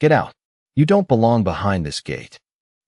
Get out. You don't belong behind this gate."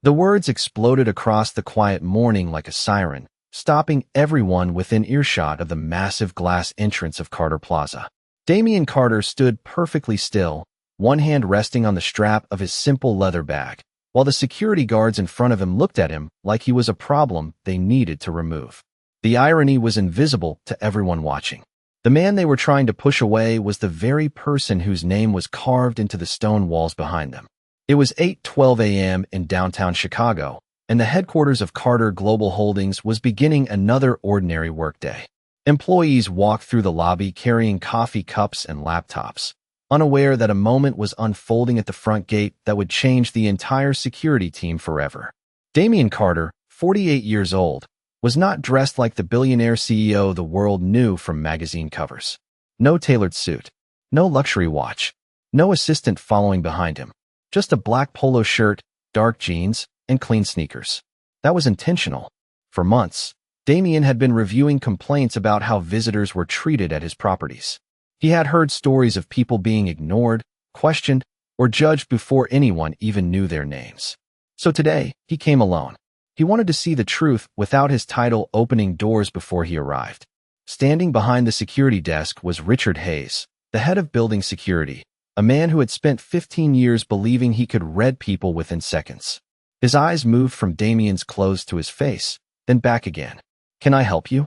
The words exploded across the quiet morning like a siren, stopping everyone within earshot of the massive glass entrance of Carter Plaza. Damian Carter stood perfectly still, one hand resting on the strap of his simple leather bag, while the security guards in front of him looked at him like he was a problem they needed to remove. The irony was invisible to everyone watching. The man they were trying to push away was the very person whose name was carved into the stone walls behind them. It was 8:12 a.m. in downtown Chicago, and the headquarters of Carter Global Holdings was beginning another ordinary workday. Employees walked through the lobby carrying coffee cups and laptops, unaware that a moment was unfolding at the front gate that would change the entire security team forever. Damian Carter, 48 years old, was not dressed like the billionaire CEO the world knew from magazine covers. No tailored suit, no luxury watch, no assistant following behind him, just a black polo shirt, dark jeans, and clean sneakers. That was intentional. For months, Damian had been reviewing complaints about how visitors were treated at his properties. He had heard stories of people being ignored, questioned, or judged before anyone even knew their names. So today, he came alone. He wanted to see the truth without his title opening doors before he arrived. Standing behind the security desk was Richard Hayes, the head of building security, a man who had spent 15 years believing he could read people within seconds. His eyes moved from Damian's clothes to his face, then back again. "Can I help you?"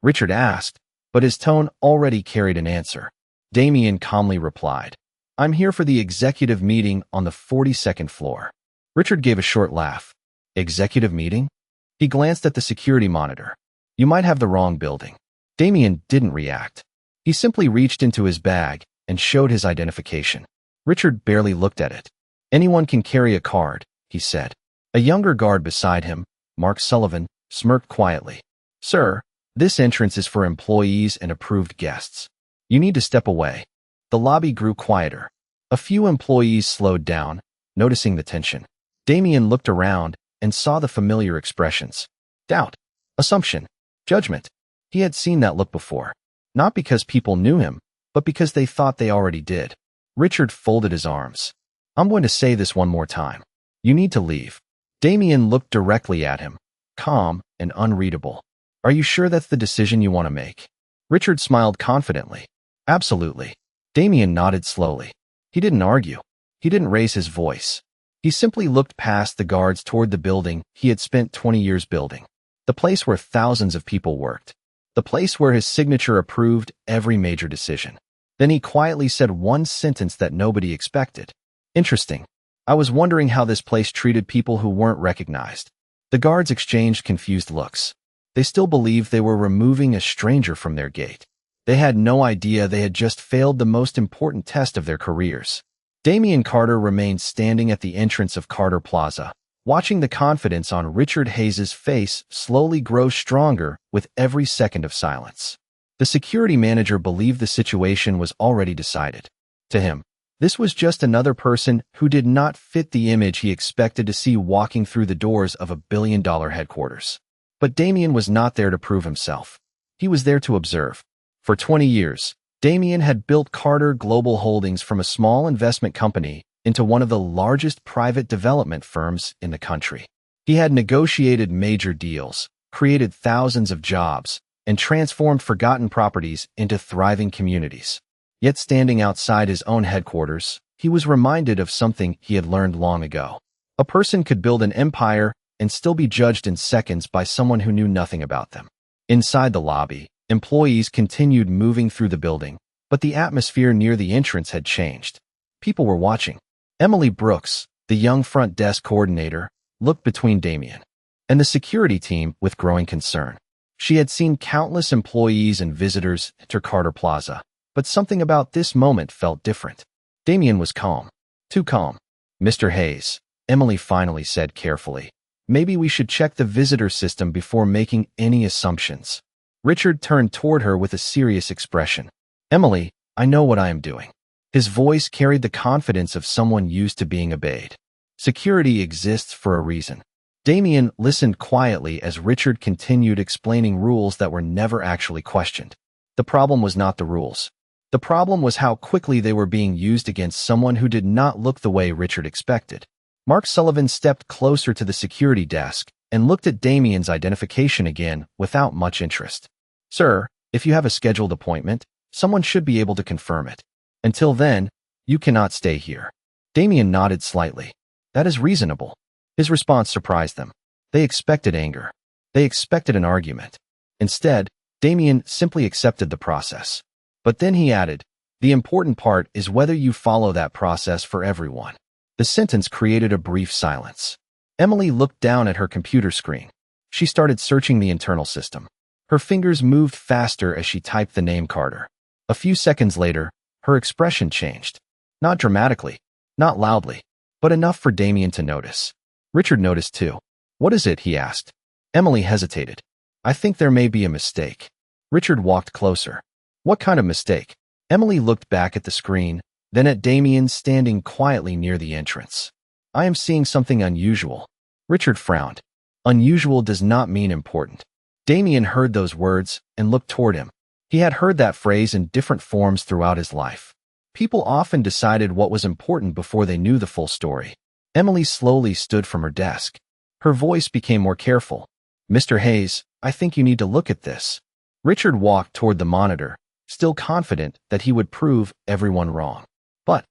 Richard asked, but his tone already carried an answer. Damian calmly replied, "I'm here for the executive meeting on the 42nd floor." Richard gave a short laugh. "Executive meeting?" He glanced at the security monitor. "You might have the wrong building." Damian didn't react. He simply reached into his bag and showed his identification. Richard barely looked at it. "Anyone can carry a card," he said. A younger guard beside him, Mark Sullivan, smirked quietly. "Sir, this entrance is for employees and approved guests. You need to step away." The lobby grew quieter. A few employees slowed down, noticing the tension. Damian looked around and saw the familiar expressions. Doubt, assumption, judgment. He had seen that look before. Not because people knew him, but because they thought they already did. Richard folded his arms. "I'm going to say this one more time. You need to leave." Damian looked directly at him, calm and unreadable. "Are you sure that's the decision you want to make?" Richard smiled confidently. "Absolutely." Damian nodded slowly. He didn't argue. He didn't raise his voice. He simply looked past the guards toward the building he had spent 20 years building. The place where thousands of people worked. The place where his signature approved every major decision. Then he quietly said one sentence that nobody expected. "Interesting. I was wondering how this place treated people who weren't recognized." The guards exchanged confused looks. They still believed they were removing a stranger from their gate. They had no idea they had just failed the most important test of their careers. Damian Carter remained standing at the entrance of Carter Plaza, watching the confidence on Richard Hayes' face slowly grow stronger with every second of silence. The security manager believed the situation was already decided. To him, this was just another person who did not fit the image he expected to see walking through the doors of a billion-dollar headquarters. But Damian was not there to prove himself. He was there to observe. For 20 years, Damian had built Carter Global Holdings from a small investment company into one of the largest private development firms in the country. He had negotiated major deals, created thousands of jobs, and transformed forgotten properties into thriving communities. Yet standing outside his own headquarters, he was reminded of something he had learned long ago. A person could build an empire and still be judged in seconds by someone who knew nothing about them. Inside the lobby, employees continued moving through the building, but the atmosphere near the entrance had changed. People were watching. Emily Brooks, the young front desk coordinator, looked between Damian and the security team with growing concern. She had seen countless employees and visitors enter Carter Plaza, but something about this moment felt different. Damian was calm. Too calm. "Mr. Hayes," Emily finally said carefully, "maybe we should check the visitor system before making any assumptions." Richard turned toward her with a serious expression. "Emily, I know what I am doing." His voice carried the confidence of someone used to being obeyed. Security exists for a reason. Damian listened quietly as Richard continued explaining rules that were never actually questioned. The problem was not the rules. The problem was how quickly they were being used against someone who did not look the way Richard expected. Mark Sullivan stepped closer to the security desk and looked at Damien's identification again without much interest. Sir, if you have a scheduled appointment, someone should be able to confirm it. Until then, you cannot stay here. Damien nodded slightly. That is reasonable. His response surprised them. They expected anger. They expected an argument. Instead, Damien simply accepted the process. But then he added, the important part is whether you follow that process for everyone. The sentence created a brief silence. Emily looked down at her computer screen. She started searching the internal system. Her fingers moved faster as she typed the name Carter. A few seconds later, her expression changed. Not dramatically, not loudly, but enough for Damien to notice. Richard noticed too. What is it? He asked. Emily hesitated. I think there may be a mistake. Richard walked closer. What kind of mistake? Emily looked back at the screen, then at Damien standing quietly near the entrance. I am seeing something unusual. Richard frowned. Unusual does not mean important. Damien heard those words and looked toward him. He had heard that phrase in different forms throughout his life. People often decided what was important before they knew the full story. Emily slowly stood from her desk. Her voice became more careful. Mr. Hayes, I think you need to look at this. Richard walked toward the monitor, still confident that he would prove everyone wrong. But,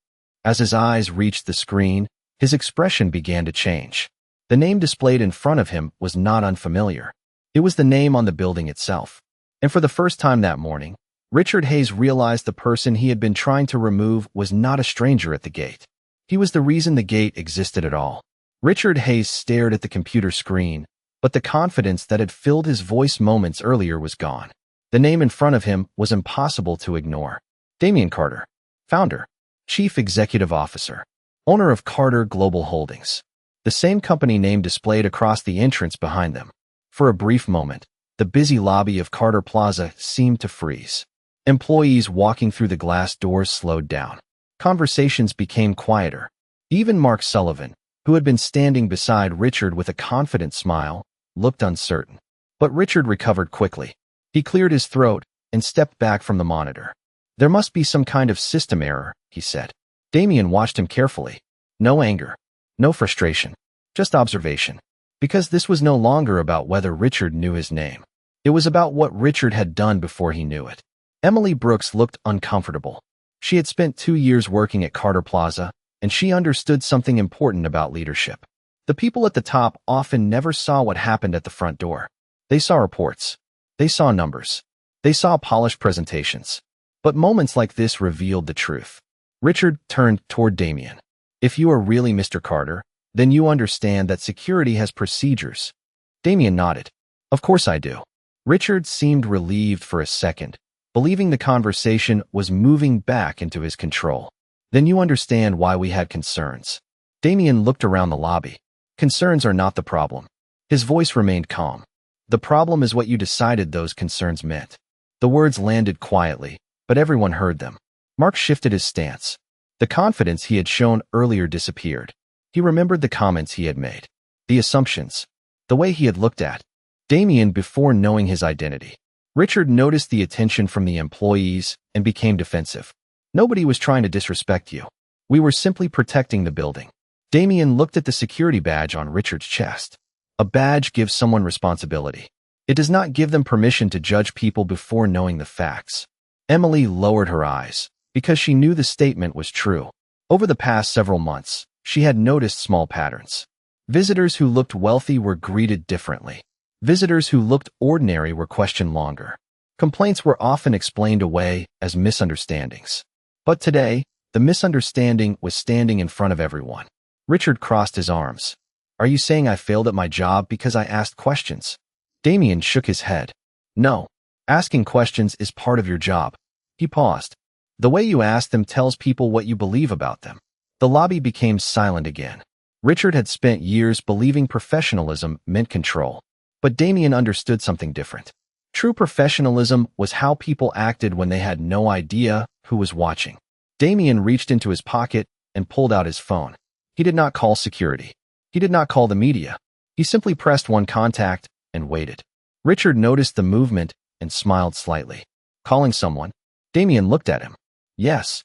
as his eyes reached the screen, his expression began to change. The name displayed in front of him was not unfamiliar. It was the name on the building itself. And for the first time that morning, Richard Hayes realized the person he had been trying to remove was not a stranger at the gate. He was the reason the gate existed at all. Richard Hayes stared at the computer screen, but the confidence that had filled his voice moments earlier was gone. The name in front of him was impossible to ignore. Damien Carter, founder, chief executive officer, owner of Carter Global Holdings. The same company name displayed across the entrance behind them. For a brief moment, the busy lobby of Carter Plaza seemed to freeze. Employees walking through the glass doors slowed down. Conversations became quieter. Even Mark Sullivan, who had been standing beside Richard with a confident smile, looked uncertain. But Richard recovered quickly. He cleared his throat and stepped back from the monitor. There must be some kind of system error, he said. Damien watched him carefully. No anger, no frustration, just observation. Because this was no longer about whether Richard knew his name. It was about what Richard had done before he knew it. Emily Brooks looked uncomfortable. She had spent 2 years working at Carter Plaza, and she understood something important about leadership. The people at the top often never saw what happened at the front door. They saw reports. They saw numbers. They saw polished presentations. But moments like this revealed the truth. Richard turned toward Damien. If you are really Mr. Carter, then you understand that security has procedures. Damien nodded. Of course I do. Richard seemed relieved for a second, believing the conversation was moving back into his control. Then you understand why we had concerns. Damien looked around the lobby. Concerns are not the problem. His voice remained calm. The problem is what you decided those concerns meant. The words landed quietly, but everyone heard them. Mark shifted his stance. The confidence he had shown earlier disappeared. He remembered the comments he had made, the assumptions, the way he had looked at Damien before knowing his identity. Richard noticed the attention from the employees and became defensive. Nobody was trying to disrespect you. We were simply protecting the building. Damien looked at the security badge on Richard's chest. A badge gives someone responsibility. It does not give them permission to judge people before knowing the facts. Emily lowered her eyes, because she knew the statement was true. Over the past several months, she had noticed small patterns. Visitors who looked wealthy were greeted differently. Visitors who looked ordinary were questioned longer. Complaints were often explained away as misunderstandings. But today, the misunderstanding was standing in front of everyone. Richard crossed his arms. Are you saying I failed at my job because I asked questions? Damien shook his head. No. Asking questions is part of your job. He paused. The way you ask them tells people what you believe about them. The lobby became silent again. Richard had spent years believing professionalism meant control. But Damien understood something different. True professionalism was how people acted when they had no idea who was watching. Damien reached into his pocket and pulled out his phone. He did not call security. He did not call the media. He simply pressed one contact and waited. Richard noticed the movement and smiled slightly. Calling someone? Damien looked at him. Yes.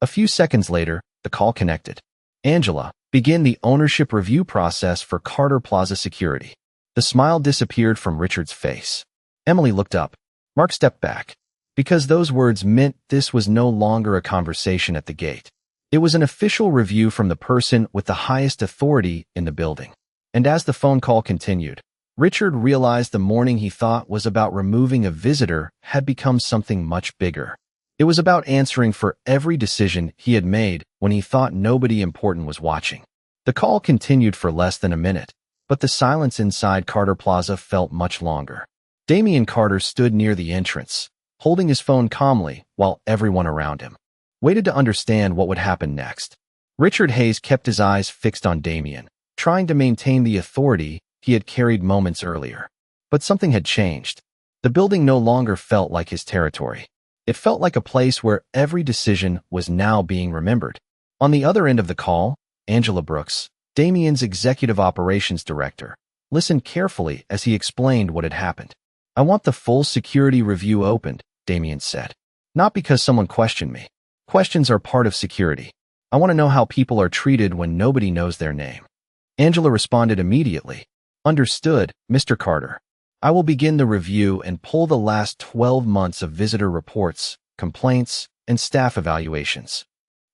A few seconds later, the call connected. Angela, begin the ownership review process for Carter Plaza Security. The smile disappeared from Richard's face. Emily looked up. Mark stepped back. Because those words meant this was no longer a conversation at the gate. It was an official review from the person with the highest authority in the building. And as the phone call continued, Richard realized the morning he thought was about removing a visitor had become something much bigger. It was about answering for every decision he had made when he thought nobody important was watching. The call continued for less than a minute, but the silence inside Carter Plaza felt much longer. Damian Carter stood near the entrance, holding his phone calmly while everyone around him waited to understand what would happen next. Richard Hayes kept his eyes fixed on Damian, trying to maintain the authority he had carried moments earlier. But something had changed. The building no longer felt like his territory. It felt like a place where every decision was now being remembered. On the other end of the call, Angela Brooks, Damian's executive operations director, listened carefully as he explained what had happened. I want the full security review opened, Damian said. Not because someone questioned me. Questions are part of security. I want to know how people are treated when nobody knows their name. Angela responded immediately. Understood, Mr. Carter. I will begin the review and pull the last 12 months of visitor reports, complaints, and staff evaluations.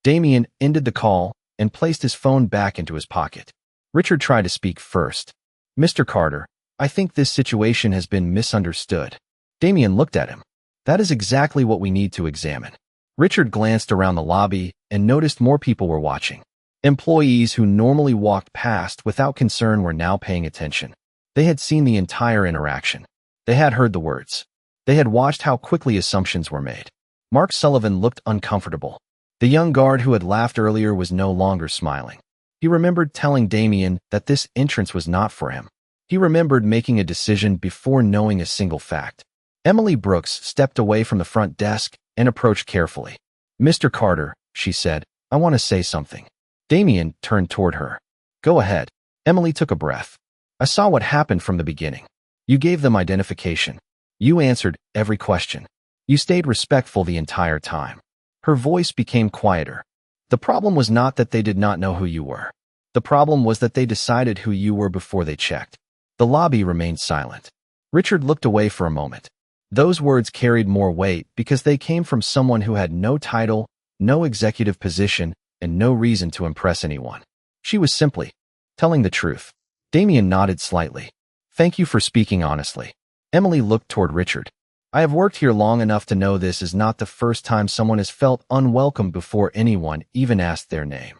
Damian ended the call and placed his phone back into his pocket. Richard tried to speak first. Mr. Carter, I think this situation has been misunderstood. Damian looked at him. That is exactly what we need to examine. Richard glanced around the lobby and noticed more people were watching. Employees who normally walked past without concern were now paying attention. They had seen the entire interaction. They had heard the words. They had watched how quickly assumptions were made. Mark Sullivan looked uncomfortable. The young guard who had laughed earlier was no longer smiling. He remembered telling Damian that this entrance was not for him. He remembered making a decision before knowing a single fact. Emily Brooks stepped away from the front desk and approached carefully. Mr. Carter, she said, I want to say something. Damian turned toward her. Go ahead. Emily took a breath. I saw what happened from the beginning. You gave them identification. You answered every question. You stayed respectful the entire time. Her voice became quieter. The problem was not that they did not know who you were. The problem was that they decided who you were before they checked. The lobby remained silent. Richard looked away for a moment. Those words carried more weight because they came from someone who had no title, no executive position, and no reason to impress anyone. She was simply telling the truth. Damian nodded slightly. Thank you for speaking honestly. Emily looked toward Richard. I have worked here long enough to know this is not the first time someone has felt unwelcome before anyone even asked their name.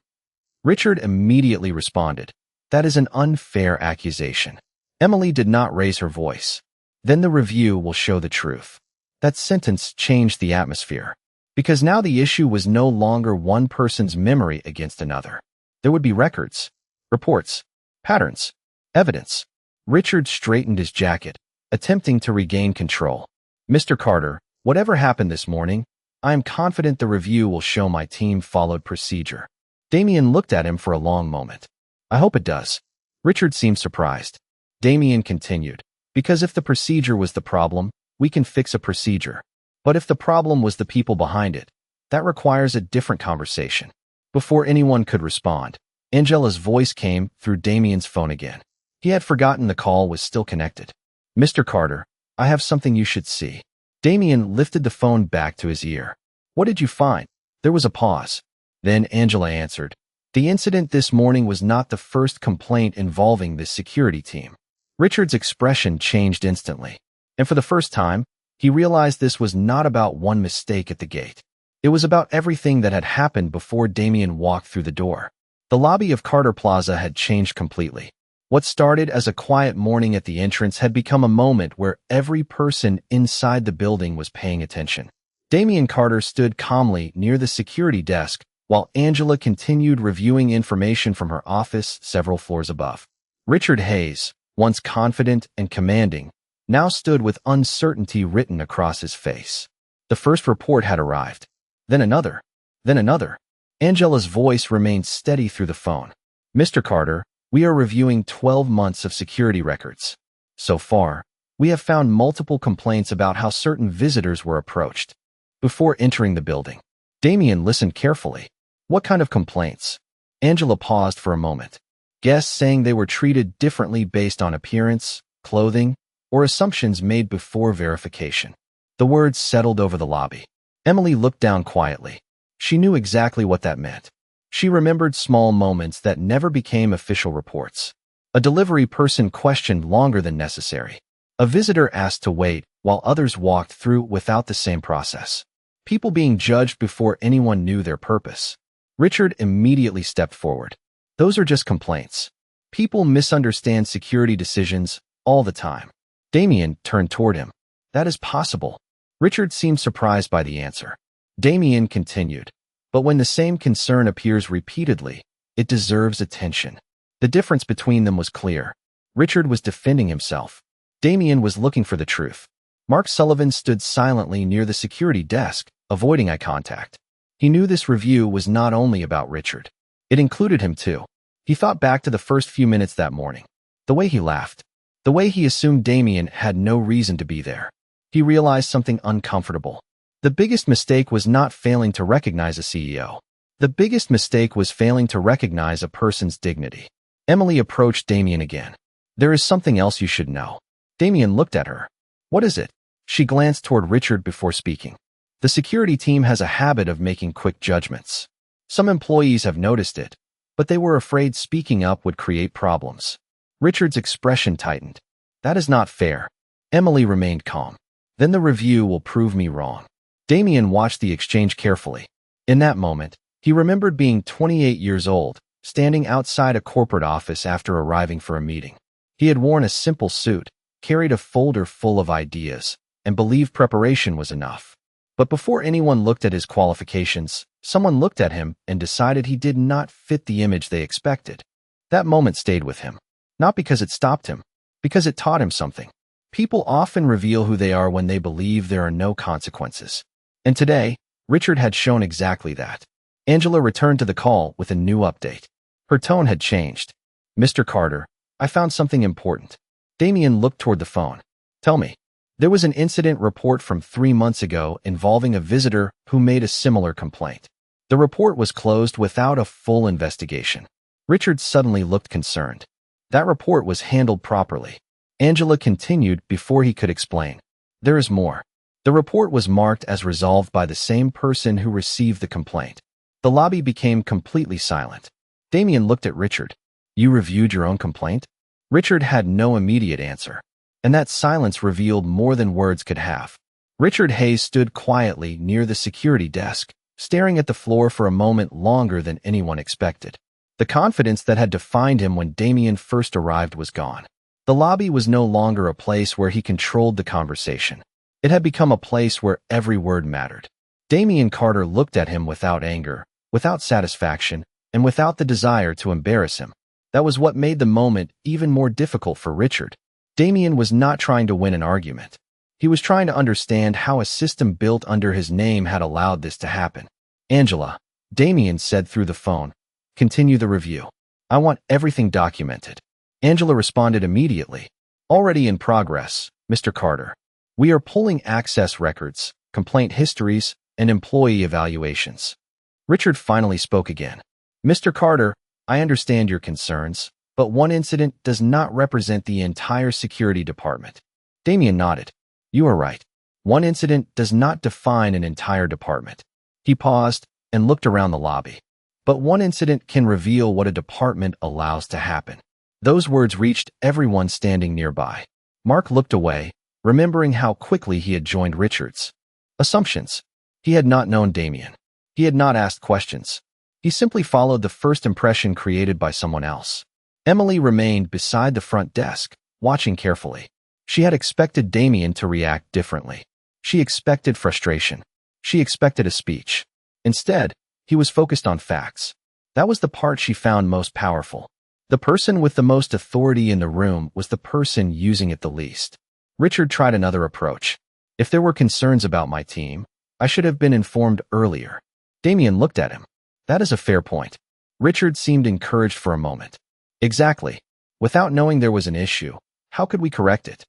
Richard immediately responded. That is an unfair accusation. Emily did not raise her voice. Then the review will show the truth. That sentence changed the atmosphere. Because now the issue was no longer one person's memory against another. There would be records, reports, patterns, evidence. Richard straightened his jacket, attempting to regain control. Mr. Carter, whatever happened this morning, I am confident the review will show my team followed procedure. Damian looked at him for a long moment. I hope it does. Richard seemed surprised. Damian continued. Because if the procedure was the problem, we can fix a procedure. But if the problem was the people behind it, that requires a different conversation. Before anyone could respond, Angela's voice came through Damian's phone again. He had forgotten the call was still connected. Mr. Carter, I have something you should see. Damian lifted the phone back to his ear. What did you find? There was a pause. Then Angela answered. The incident this morning was not the first complaint involving this security team. Richard's expression changed instantly. And for the first time, he realized this was not about one mistake at the gate. It was about everything that had happened before Damian walked through the door. The lobby of Carter Plaza had changed completely. What started as a quiet morning at the entrance had become a moment where every person inside the building was paying attention. Damian Carter stood calmly near the security desk while Angela continued reviewing information from her office several floors above. Richard Hayes, once confident and commanding, now stood with uncertainty written across his face. The first report had arrived. Then another. Then another. Angela's voice remained steady through the phone. Mr. Carter, we are reviewing 12 months of security records. So far, we have found multiple complaints about how certain visitors were approached before entering the building. Damien listened carefully. What kind of complaints? Angela paused for a moment. Guests saying they were treated differently based on appearance, clothing, or assumptions made before verification. The words settled over the lobby. Emily looked down quietly. She knew exactly what that meant. She remembered small moments that never became official reports. A delivery person questioned longer than necessary. A visitor asked to wait, while others walked through without the same process. People being judged before anyone knew their purpose. Richard immediately stepped forward. Those are just complaints. People misunderstand security decisions all the time. Damien turned toward him. That is possible. Richard seemed surprised by the answer. Damien continued. But when the same concern appears repeatedly, it deserves attention. The difference between them was clear. Richard was defending himself. Damien was looking for the truth. Mark Sullivan stood silently near the security desk, avoiding eye contact. He knew this review was not only about Richard. It included him too. He thought back to the first few minutes that morning. The way he laughed. The way he assumed Damien had no reason to be there. He realized something uncomfortable. The biggest mistake was not failing to recognize a CEO. The biggest mistake was failing to recognize a person's dignity. Emily approached Damien again. There is something else you should know. Damien looked at her. What is it? She glanced toward Richard before speaking. The security team has a habit of making quick judgments. Some employees have noticed it, but they were afraid speaking up would create problems. Richard's expression tightened. That is not fair. Emily remained calm. Then the review will prove me wrong. Damien watched the exchange carefully. In that moment, he remembered being 28 years old, standing outside a corporate office after arriving for a meeting. He had worn a simple suit, carried a folder full of ideas, and believed preparation was enough. But before anyone looked at his qualifications, someone looked at him and decided he did not fit the image they expected. That moment stayed with him. Not because it stopped him, because it taught him something. People often reveal who they are when they believe there are no consequences. And today, Richard had shown exactly that. Angela returned to the call with a new update. Her tone had changed. Mr. Carter, I found something important. Damien looked toward the phone. Tell me. There was an incident report from 3 months ago involving a visitor who made a similar complaint. The report was closed without a full investigation. Richard suddenly looked concerned. That report was handled properly. Angela continued before he could explain. There is more. The report was marked as resolved by the same person who received the complaint. The lobby became completely silent. Damien looked at Richard. You reviewed your own complaint? Richard had no immediate answer. And that silence revealed more than words could have. Richard Hayes stood quietly near the security desk, staring at the floor for a moment longer than anyone expected. The confidence that had defined him when Damien first arrived was gone. The lobby was no longer a place where he controlled the conversation. It had become a place where every word mattered. Damien Carter looked at him without anger, without satisfaction, and without the desire to embarrass him. That was what made the moment even more difficult for Richard. Damien was not trying to win an argument. He was trying to understand how a system built under his name had allowed this to happen. Angela, Damien said through the phone, continue the review. I want everything documented. Angela responded immediately. Already in progress, Mr. Carter. We are pulling access records, complaint histories, and employee evaluations. Richard finally spoke again. Mr. Carter, I understand your concerns, but one incident does not represent the entire security department. Damien nodded. You are right. One incident does not define an entire department. He paused and looked around the lobby. But one incident can reveal what a department allows to happen. Those words reached everyone standing nearby. Mark looked away, remembering how quickly he had joined Richards. Assumptions. He had not known Damien. He had not asked questions. He simply followed the first impression created by someone else. Emily remained beside the front desk, watching carefully. She had expected Damien to react differently. She expected frustration. She expected a speech. Instead, he was focused on facts. That was the part she found most powerful. The person with the most authority in the room was the person using it the least. Richard tried another approach. If there were concerns about my team, I should have been informed earlier. Damien looked at him. That is a fair point. Richard seemed encouraged for a moment. Exactly. Without knowing there was an issue, how could we correct it?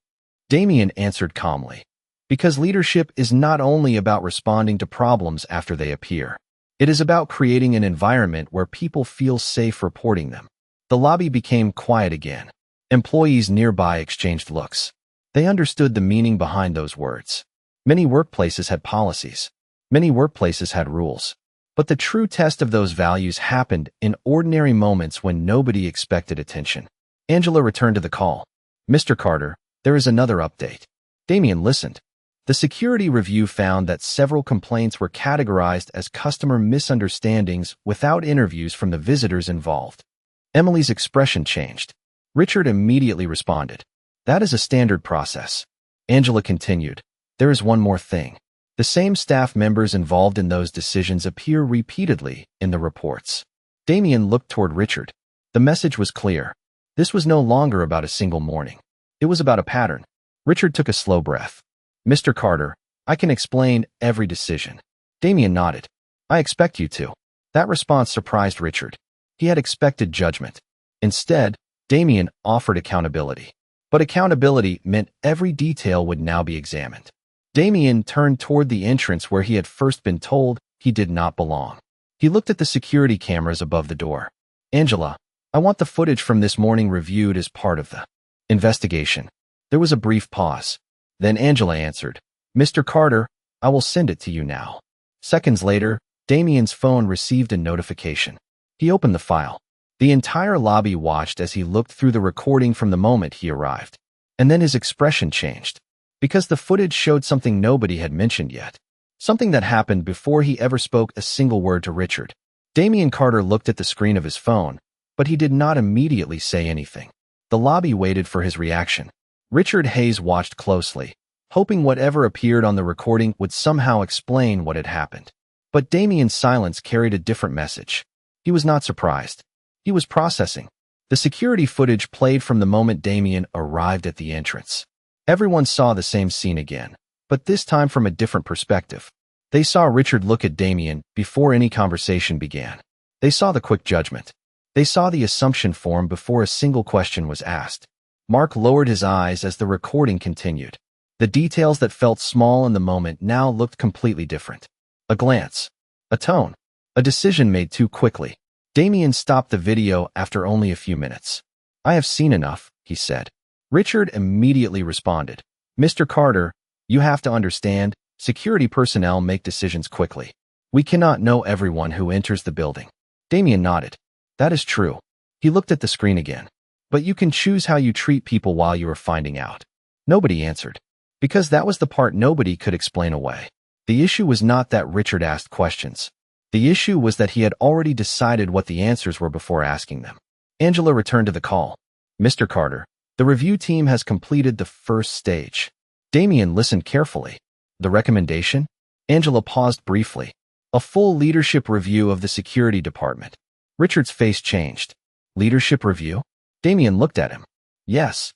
Damien answered calmly. Because leadership is not only about responding to problems after they appear. It is about creating an environment where people feel safe reporting them. The lobby became quiet again. Employees nearby exchanged looks. They understood the meaning behind those words. Many workplaces had policies. Many workplaces had rules. But the true test of those values happened in ordinary moments when nobody expected attention. Angela returned to the call. "Mr. Carter, there is another update." Damien listened. The security review found that several complaints were categorized as customer misunderstandings without interviews from the visitors involved. Emily's expression changed. Richard immediately responded. "That is a standard process." Angela continued. "There is one more thing. The same staff members involved in those decisions appear repeatedly in the reports." Damien looked toward Richard. The message was clear. This was no longer about a single morning. It was about a pattern. Richard took a slow breath. "Mr. Carter, I can explain every decision." Damien nodded. "I expect you to." That response surprised Richard. He had expected judgment. Instead, Damien offered accountability. But accountability meant every detail would now be examined. Damien turned toward the entrance where he had first been told he did not belong. He looked at the security cameras above the door. "Angela, I want the footage from this morning reviewed as part of the investigation." There was a brief pause. Then Angela answered, "Mr. Carter, I will send it to you now." Seconds later, Damien's phone received a notification. He opened the file. The entire lobby watched as he looked through the recording from the moment he arrived. And then his expression changed. Because the footage showed something nobody had mentioned yet. Something that happened before he ever spoke a single word to Richard. Damien Carter looked at the screen of his phone, but he did not immediately say anything. The lobby waited for his reaction. Richard Hayes watched closely, hoping whatever appeared on the recording would somehow explain what had happened. But Damien's silence carried a different message. He was not surprised. He was processing. The security footage played from the moment Damien arrived at the entrance. Everyone saw the same scene again, but this time from a different perspective. They saw Richard look at Damien before any conversation began. They saw the quick judgment. They saw the assumption form before a single question was asked. Mark lowered his eyes as the recording continued. The details that felt small in the moment now looked completely different. A glance. A tone. A decision made too quickly. Damien stopped the video after only a few minutes. "I have seen enough," he said. Richard immediately responded. "Mr. Carter, you have to understand, security personnel make decisions quickly. We cannot know everyone who enters the building." Damien nodded. "That is true." He looked at the screen again. "But you can choose how you treat people while you are finding out." Nobody answered. Because that was the part nobody could explain away. The issue was not that Richard asked questions. The issue was that he had already decided what the answers were before asking them. Angela returned to the call. "Mr. Carter, the review team has completed the first stage." Damien listened carefully. "The recommendation?" Angela paused briefly. "A full leadership review of the security department." Richard's face changed. "Leadership review?" Damien looked at him. "Yes."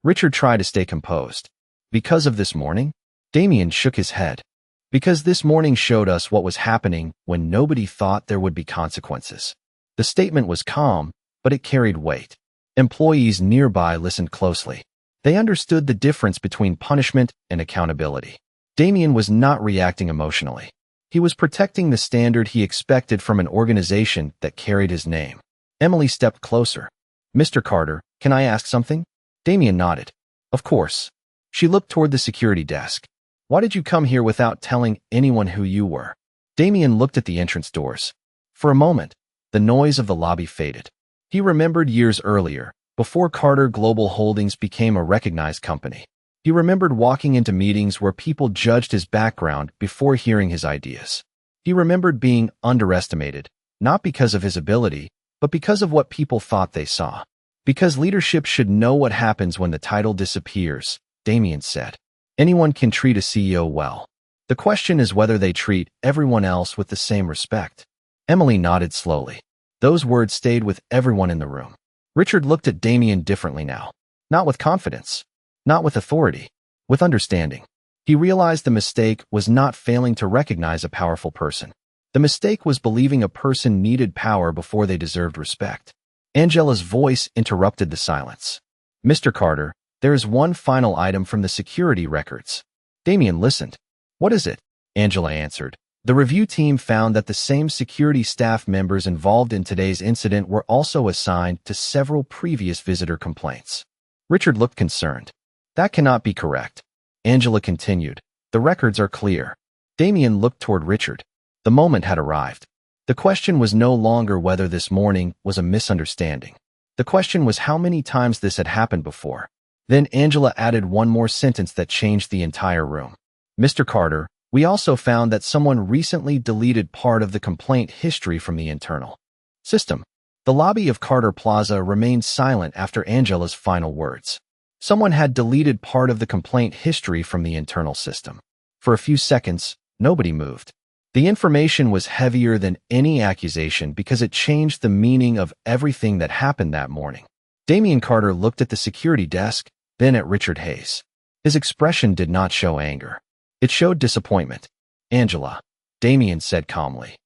Richard tried to stay composed. "Because of this morning?" Damien shook his head. "Because this morning showed us what was happening when nobody thought there would be consequences." The statement was calm, but it carried weight. Employees nearby listened closely. They understood the difference between punishment and accountability. Damien was not reacting emotionally. He was protecting the standard he expected from an organization that carried his name. Emily stepped closer. "Mr. Carter, can I ask something?" Damien nodded. "Of course." She looked toward the security desk. "Why did you come here without telling anyone who you were?" Damien looked at the entrance doors. For a moment, the noise of the lobby faded. He remembered years earlier, before Carter Global Holdings became a recognized company. He remembered walking into meetings where people judged his background before hearing his ideas. He remembered being underestimated, not because of his ability, but because of what people thought they saw. Because leadership should know what happens when the title disappears, Damien said. Anyone can treat a CEO well. The question is whether they treat everyone else with the same respect. Emily nodded slowly. Those words stayed with everyone in the room. Richard looked at Damien differently now. Not with confidence. Not with authority. With understanding. He realized the mistake was not failing to recognize a powerful person. The mistake was believing a person needed power before they deserved respect. Angela's voice interrupted the silence. "Mr. Carter, there is one final item from the security records." Damien listened. "What is it?" Angela answered. The review team found that the same security staff members involved in today's incident were also assigned to several previous visitor complaints. Richard looked concerned. That cannot be correct. Angela continued. The records are clear. Damien looked toward Richard. The moment had arrived. The question was no longer whether this morning was a misunderstanding. The question was how many times this had happened before. Then Angela added one more sentence that changed the entire room. Mr. Carter, we also found that someone recently deleted part of the complaint history from the internal system. The lobby of Carter Plaza remained silent after Angela's final words. Someone had deleted part of the complaint history from the internal system. For a few seconds, nobody moved. The information was heavier than any accusation because it changed the meaning of everything that happened that morning. Damien Carter looked at the security desk, then at Richard Hayes. His expression did not show anger. It showed disappointment. Angela, Damien said calmly.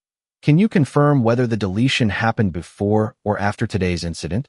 Can you confirm whether the deletion happened before or after today's incident?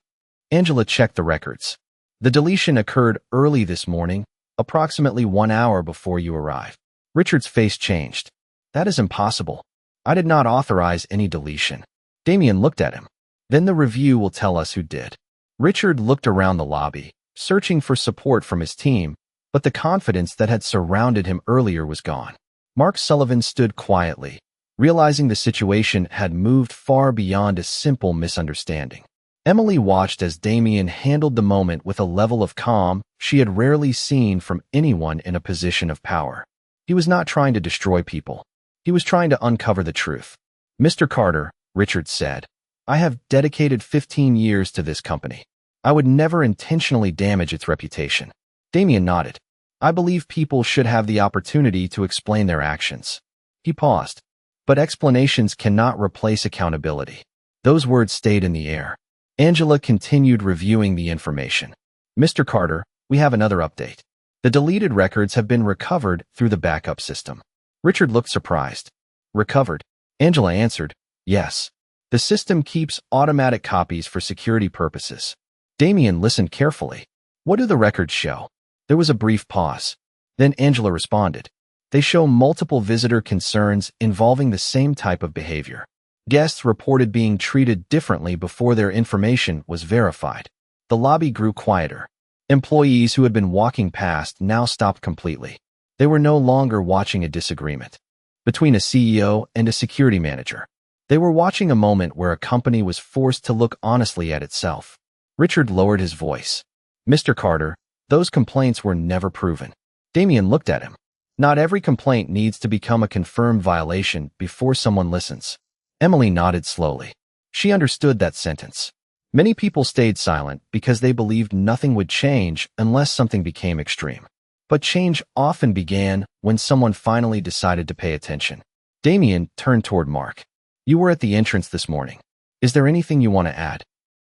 Angela checked the records. The deletion occurred early this morning, approximately 1 hour before you arrived. Richard's face changed. That is impossible. I did not authorize any deletion. Damien looked at him. Then the review will tell us who did. Richard looked around the lobby, searching for support from his team, but the confidence that had surrounded him earlier was gone. Mark Sullivan stood quietly, realizing the situation had moved far beyond a simple misunderstanding. Emily watched as Damien handled the moment with a level of calm she had rarely seen from anyone in a position of power. He was not trying to destroy people. He was trying to uncover the truth. Mr. Carter, Richard said, I have dedicated 15 years to this company. I would never intentionally damage its reputation. Damien nodded. I believe people should have the opportunity to explain their actions. He paused. But explanations cannot replace accountability. Those words stayed in the air. Angela continued reviewing the information. Mr. Carter, we have another update. The deleted records have been recovered through the backup system. Richard looked surprised. Recovered? Angela answered, yes. The system keeps automatic copies for security purposes. Damien listened carefully. What do the records show? There was a brief pause. Then Angela responded. They show multiple visitor concerns involving the same type of behavior. Guests reported being treated differently before their information was verified. The lobby grew quieter. Employees who had been walking past now stopped completely. They were no longer watching a disagreement between a CEO and a security manager. They were watching a moment where a company was forced to look honestly at itself. Richard lowered his voice. Mr. Carter, those complaints were never proven. Damien looked at him. Not every complaint needs to become a confirmed violation before someone listens. Emily nodded slowly. She understood that sentence. Many people stayed silent because they believed nothing would change unless something became extreme. But change often began when someone finally decided to pay attention. Damien turned toward Mark. You were at the entrance this morning. Is there anything you want to add?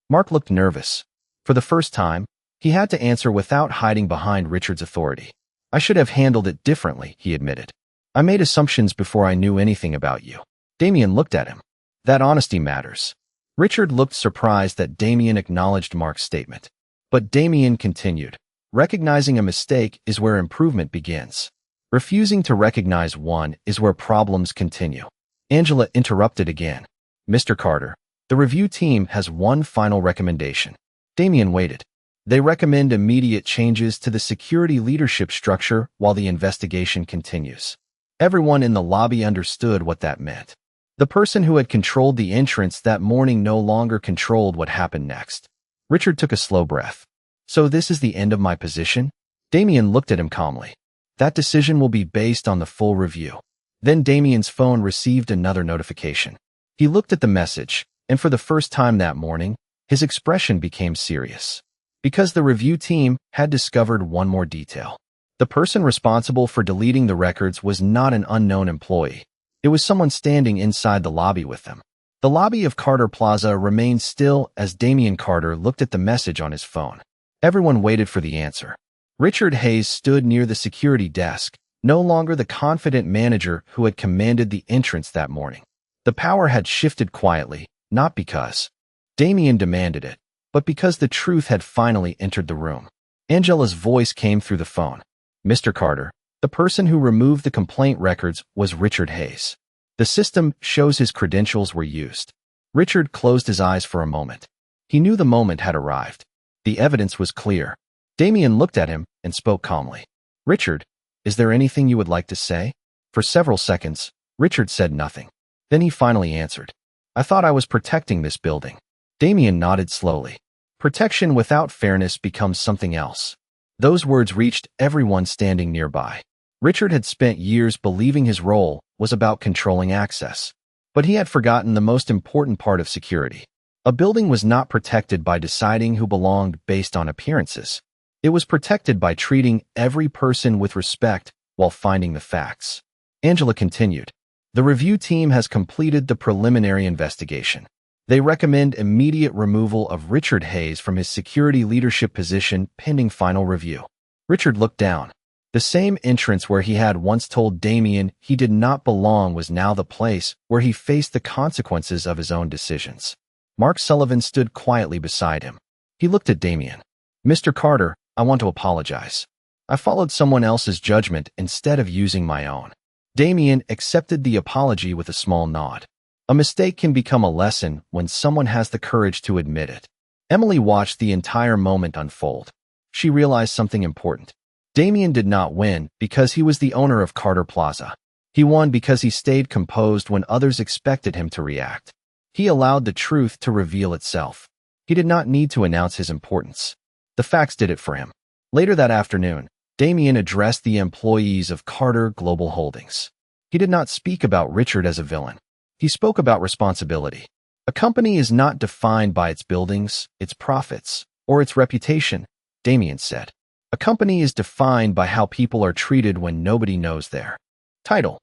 Mark looked nervous. For the first time, he had to answer without hiding behind Richard's authority. I should have handled it differently, he admitted. I made assumptions before I knew anything about you. Damien looked at him. That honesty matters. Richard looked surprised that Damien acknowledged Mark's statement. But Damien continued. Recognizing a mistake is where improvement begins. Refusing to recognize one is where problems continue. Angela interrupted again. Mr. Carter, the review team has one final recommendation. Damien waited. They recommend immediate changes to the security leadership structure while the investigation continues. Everyone in the lobby understood what that meant. The person who had controlled the entrance that morning no longer controlled what happened next. Richard took a slow breath. So this is the end of my position? Damien looked at him calmly. That decision will be based on the full review. Then Damien's phone received another notification. He looked at the message, and for the first time that morning, his expression became serious. Because the review team had discovered one more detail. The person responsible for deleting the records was not an unknown employee. It was someone standing inside the lobby with them. The lobby of Carter Plaza remained still as Damien Carter looked at the message on his phone. Everyone waited for the answer. Richard Hayes stood near the security desk, no longer the confident manager who had commanded the entrance that morning. The power had shifted quietly, not because Damien demanded it, but because the truth had finally entered the room. Angela's voice came through the phone. Mr. Carter, the person who removed the complaint records was Richard Hayes. The system shows his credentials were used. Richard closed his eyes for a moment. He knew the moment had arrived. The evidence was clear. Damien looked at him and spoke calmly. Richard, is there anything you would like to say? For several seconds, Richard said nothing. Then he finally answered. I thought I was protecting this building. Damien nodded slowly. Protection without fairness becomes something else. Those words reached everyone standing nearby. Richard had spent years believing his role was about controlling access. But he had forgotten the most important part of security. A building was not protected by deciding who belonged based on appearances. It was protected by treating every person with respect while finding the facts. Angela continued. The review team has completed the preliminary investigation. They recommend immediate removal of Richard Hayes from his security leadership position pending final review. Richard looked down. The same entrance where he had once told Damien he did not belong was now the place where he faced the consequences of his own decisions. Mark Sullivan stood quietly beside him. He looked at Damien. Mr. Carter, I want to apologize. I followed someone else's judgment instead of using my own. Damien accepted the apology with a small nod. A mistake can become a lesson when someone has the courage to admit it. Emily watched the entire moment unfold. She realized something important. Damien did not win because he was the owner of Carter Plaza. He won because he stayed composed when others expected him to react. He allowed the truth to reveal itself. He did not need to announce his importance. The facts did it for him. Later that afternoon, Damien addressed the employees of Carter Global Holdings. He did not speak about Richard as a villain. He spoke about responsibility. A company is not defined by its buildings, its profits, or its reputation, Damien said. A company is defined by how people are treated when nobody knows they're. Title.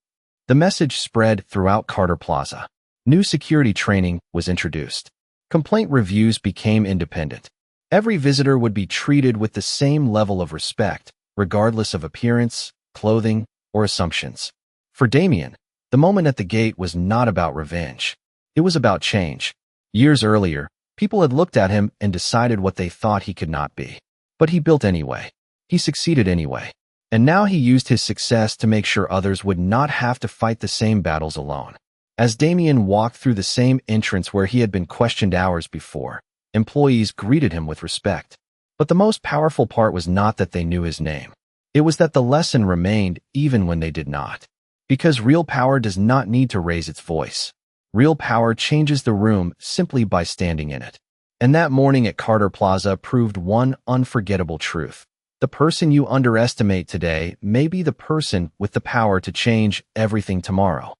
The message spread throughout Carter Plaza. New security training was introduced. Complaint reviews became independent. Every visitor would be treated with the same level of respect, regardless of appearance, clothing, or assumptions. For Damien, the moment at the gate was not about revenge. It was about change. Years earlier, people had looked at him and decided what they thought he could not be. But he built anyway. He succeeded anyway. And now he used his success to make sure others would not have to fight the same battles alone. As Damien walked through the same entrance where he had been questioned hours before, employees greeted him with respect. But the most powerful part was not that they knew his name. It was that the lesson remained even when they did not. Because real power does not need to raise its voice. Real power changes the room simply by standing in it. And that morning at Carter Plaza proved one unforgettable truth. The person you underestimate today may be the person with the power to change everything tomorrow.